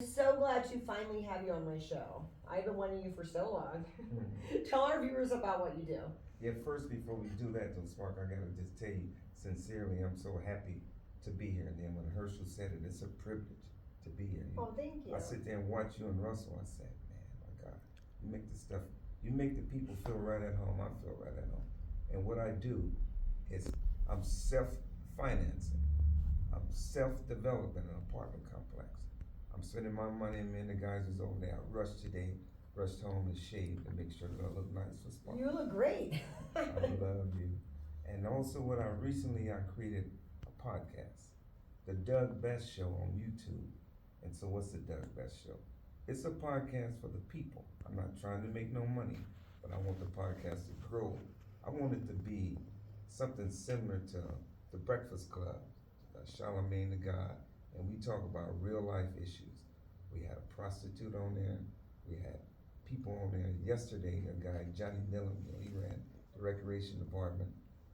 So glad to finally have you on my show. I've been wanting you for so long. Tell our viewers about what you do. Yeah, first, before we do that, though, Spark, I gotta just tell you sincerely, I'm so happy to be here. And then when Herschel said it, it's a privilege to be here. Oh, thank you. I sit there and watch you and Russell. I said, man, my God, you make the stuff, you make the people feel right at home. I feel right at home. And what I do is I'm self-financing. I'm self-developing an apartment complex. I'm spending my money, and me and the guys is over there. I rushed today, rushed home and shaved and make sure that I look nice for Spark. You look great. I love you. And also, what I created a podcast, the Doug Bess Show on YouTube. And so, what's the Doug Bess Show? It's a podcast for the people. I'm not trying to make no money, but I want the podcast to grow. I want it to be something similar to the Breakfast Club, Charlemagne the God, and we talk about real life issues. We had a prostitute on there. We had people on there. Yesterday, a guy, Johnny Nillum, he ran the recreation department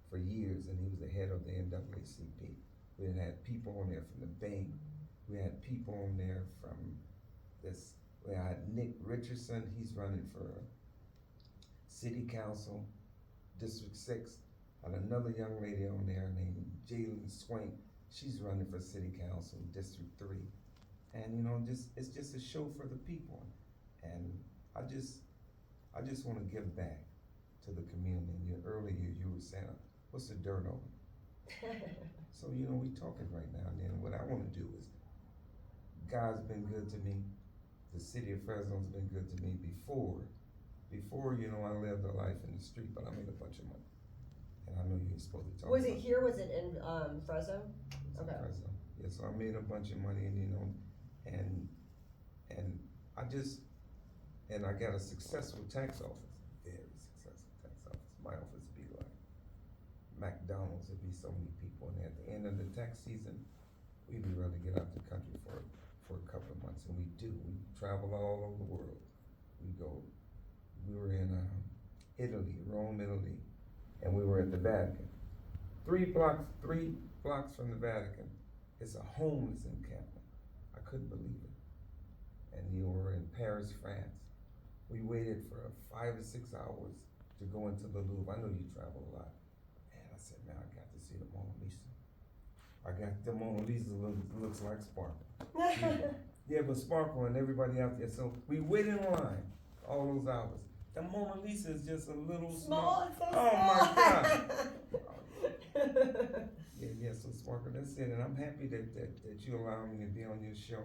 for years, and he was the head of the NAACP. We had people on there from the bank. We had people on there from this. We had Nick Richardson. He's running for city council, District 6. And another young lady on there named Jalen Swank. She's running for city council, District 3. And it's just a show for the people. And I just want to give back to the community. And earlier you were saying, what's the dirt on it? So, we talking right now. And then what I want to do is, God's been good to me. The city of Fresno's been good to me before, I lived a life in the street, but I made a bunch of money. And I know you're supposed to talk Was about it here? Was it in Fresno? Okay. Fresno. Yeah, so I made a bunch of money, and I got a successful tax office, very successful tax office. My office be like McDonald's. It'd be so many people, and at the end of the tax season, we'd be ready to get out the country for a couple of months, and we do. We travel all over the world. We were in Italy, Rome, Italy, and we were at the Vatican. 3 blocks from the Vatican, it's a homeless encampment. I couldn't believe it. And you were in Paris, France. We waited for 5 or 6 hours to go into the Louvre. I know you travel a lot. And I said, man, I got to see the Mona Lisa. I got the Mona Lisa looks like Sparkle. Yeah, but Sparkle and everybody out there. So we waited in line all those hours. The Mona Lisa is just a little small. It's so oh small. My God. Yeah, so Sparkle, that's it. And I'm happy that you allow me to be on your show.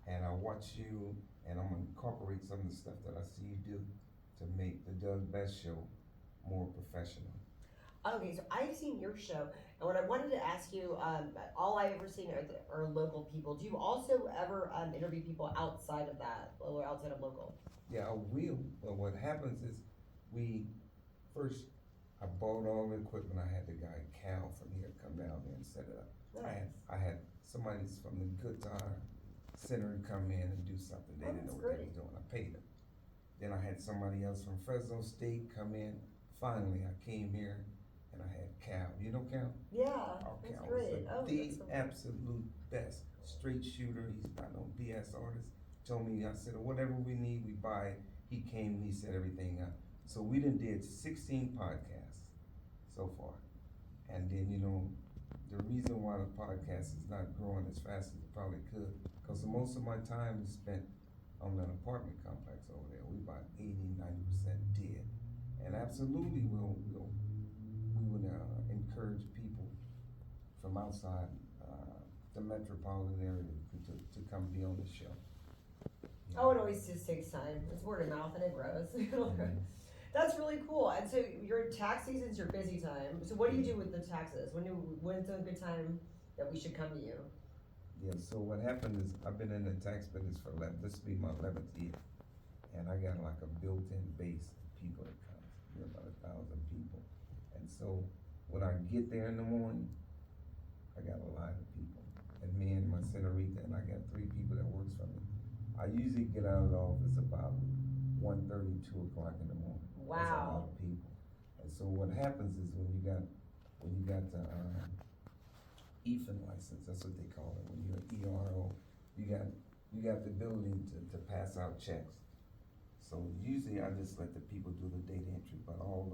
And I watch you, and I'm gonna incorporate some of the stuff that I see you do to make the Doug Best Show more professional. Okay, so I've seen your show, and what I wanted to ask you, all I've ever seen are local people. Do you also ever interview people outside of that, or outside of local? Yeah, I will. But what happens is, I bought all the equipment. I had the guy Cal from here come down there and set it up. Nice. I had somebody from the Guitar Center come in and do something. They didn't know what they was doing. I paid them. Then I had somebody else from Fresno State come in. Finally, I came here and I had Cal. You know Cal? Yeah, Oh, that's Cal great. was the absolute best. Straight shooter. He's not no BS artist. Told me, I said, whatever we need, we buy. He came and he set everything up. So we did 16 podcasts so far. And then, the reason why the podcast is not growing as fast as it probably could, because most of my time is spent on that apartment complex over there. We about 80-90% dead. And absolutely we would encourage people from outside the metropolitan area to come be on the show. Oh, it always just takes time. It's word of mouth and it grows. Mm-hmm. That's really cool. And so your tax season's your busy time. So what do you do with the taxes? When's a good time that we should come to you? Yeah, so what happened is I've been in the tax business for this will be my 11th year. And I got like a built-in base of people that comes, about 1,000 people. And so when I get there in the morning, I got a lot of people. And me and my senorita, and I got 3 people that works for me. I usually get out of the office about 1:30, 2 o'clock in the morning. Wow. That's a lot of people. And so what happens is when you got the EFIN license, that's what they call it. When you're an ERO, you got you got the ability to pass out checks. So usually I just let the people do the data entry, but all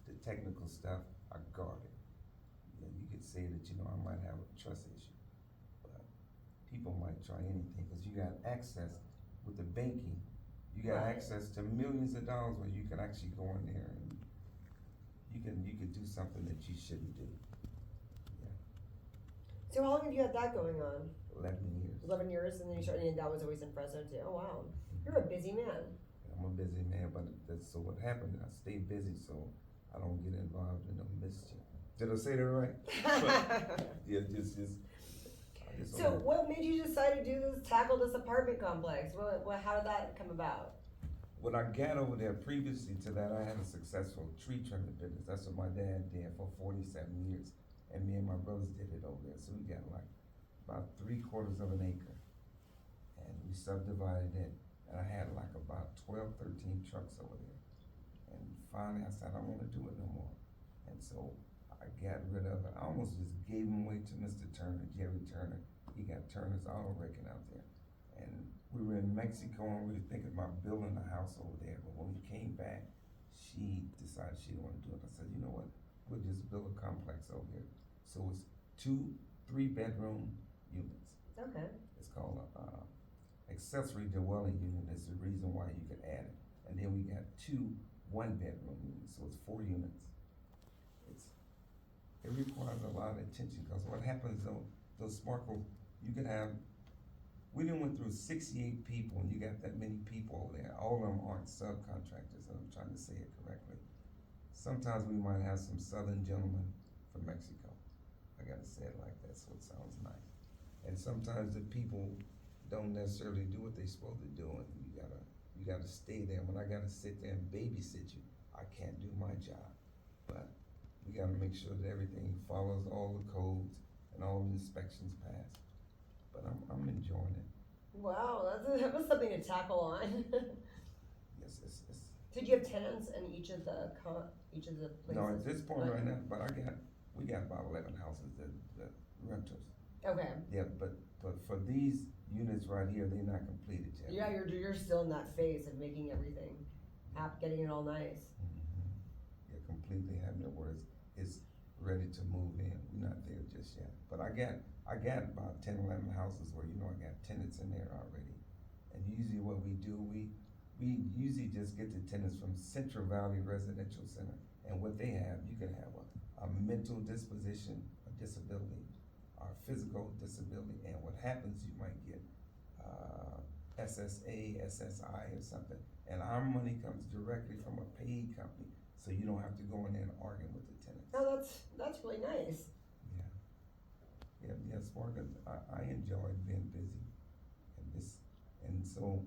the technical stuff, I guard it. Yeah, you could say that, I might have a trust issue, but people might try anything, cause you got access with the banking. You got Right. access to millions of dollars where you can actually go in there and you could do something that you shouldn't do. So how long have you had that going on? 11 years. 11 years, and then you started, and that was always in Fresno too. Oh wow, you're a busy man. I'm a busy man, but so what happened, I stay busy so I don't get involved in no mischief. Did I say that right? Yeah, just. So what made you decide to do this, tackle this apartment complex? How did that come about? What I got over there previously to that, I had a successful tree trimming business. That's what my dad did for 47 years. And me and my brothers did it over there. So we got like about 3/4 of an acre. And we subdivided it. And I had like about 12, 13 trucks over there. And finally I said, I don't want to do it no more. And so I got rid of it. I almost just gave them away to Mr. Turner, Jerry Turner. He got Turner's Auto Wrecking out there. And we were in Mexico and we were thinking about building a house over there. But when we came back, she decided she didn't want to do it. I said, you know what? We'll just build a complex over here. So it's 2 3-bedroom units. Okay. It's called accessory dwelling unit. That's the reason why you could add it. And then we got 2 1-bedroom units. So it's 4 units. It requires a lot of attention because what happens though, those Sparkle, you could have, we done went through 68 people and you got that many people over there. All of them aren't subcontractors, and I'm trying to say it correctly. Sometimes we might have some southern gentlemen from Mexico. I gotta say it like that so it sounds nice. And sometimes the people don't necessarily do what they're supposed to do, and you gotta stay there. When I gotta sit there and babysit you, I can't do my job. But we gotta make sure that everything follows all the codes and all the inspections pass. But I'm enjoying it. Wow, that was something to tackle on. Yes, it's. Did you have tenants in each of the places? No, at this point right now, but we got about 11 houses that renters. Okay. Yeah, but for these units right here, they're not completed yet. Yeah, you're still in that phase of making everything, getting it all nice. Mm-hmm. Yeah, completely having it where it's ready to move in. We're not there just yet. But I got about 10, 11 houses where, I got tenants in there already. And usually what we do, we usually just get the tenants from Central Valley Residential Center. And what they have, you can have a mental disposition, a disability, or physical disability. And what happens, you might get SSA, SSI or something. And our money comes directly from a paid company. So you don't have to go in there and argue with the tenants. Oh, that's really nice. Yeah, Sparkle, I enjoyed being busy. And so,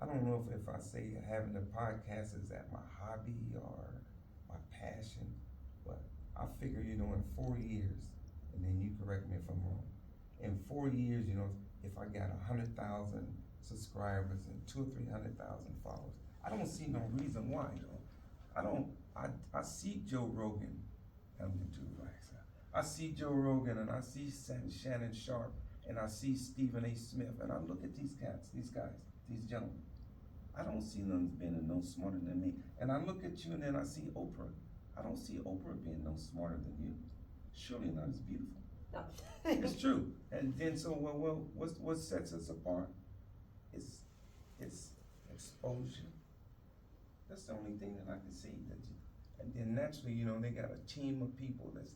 I don't know if I say having a podcast is that my hobby or my passion, but I figure, in 4 years, and then you correct me if I'm wrong, in 4 years, if I got 100,000 subscribers and 200,000 or 300,000 followers, I don't see no reason why, I see Joe Rogan, I'm too relaxed. I see Joe Rogan and I see Shannon Sharp and I see Stephen A. Smith and I look at these guys, these gentlemen. I don't see them being no smarter than me. And I look at you and then I see Oprah. I don't see Oprah being no smarter than you. Surely not as beautiful. No. It's true. And then so what sets us apart? It's exposure. That's the only thing that I can see. And then naturally, they got a team of people that's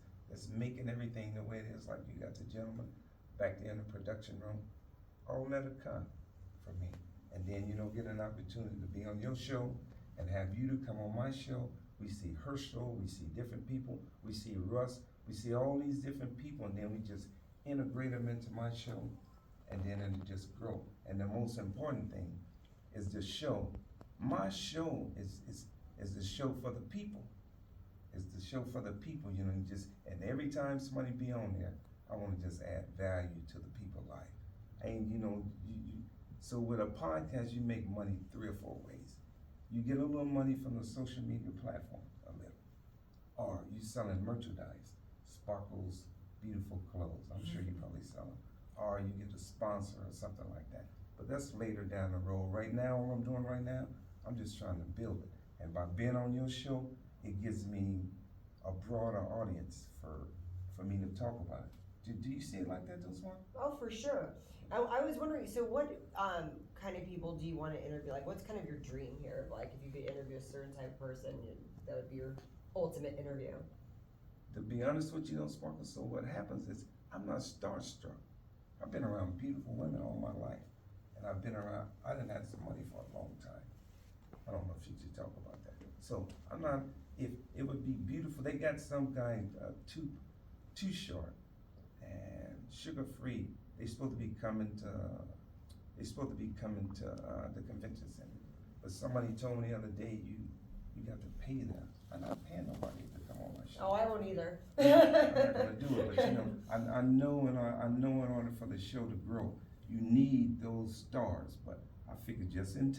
making everything the way it is. Like you got the gentleman back there in the production room. All that will come for me. And then, get an opportunity to be on your show and have you to come on my show. We see her show, we see different people, we see Russ, we see all these different people, and then we just integrate them into my show, and then it'll just grow. And the most important thing is the show. My show is the show for the people. It's the show for the people, and every time somebody be on there, I want to just add value to the people's life. And so with a podcast, you make money 3 or 4 ways. You get a little money from the social media platform, a little, or you selling merchandise, Sparkle's beautiful clothes. I'm sure you probably sell them, or you get a sponsor or something like that. But that's later down the road. Right now, all I'm doing right now, I'm just trying to build it. And by being on your show, it gives me a broader audience for me to talk about it. Do you see it like that, Swan? Oh, for sure. I was wondering, so what kind of people do you want to interview? Like, what's kind of your dream here? Like, if you could interview a certain type of person, that would be your ultimate interview. To be honest with you, Sparkle, so what happens is I'm not starstruck. I've been around beautiful women all my life. And I done had some money for a long time. I don't know if you should talk about that. So I'm not, if it would be beautiful, they got some guy too short and sugar free. They're supposed to be coming to the convention center. But somebody told me the other day, you got to pay them. I'm not paying nobody to come on my show. Oh, I won't either. I'm not gonna do it, but I know in order for the show to grow, you need those stars. But I figured just in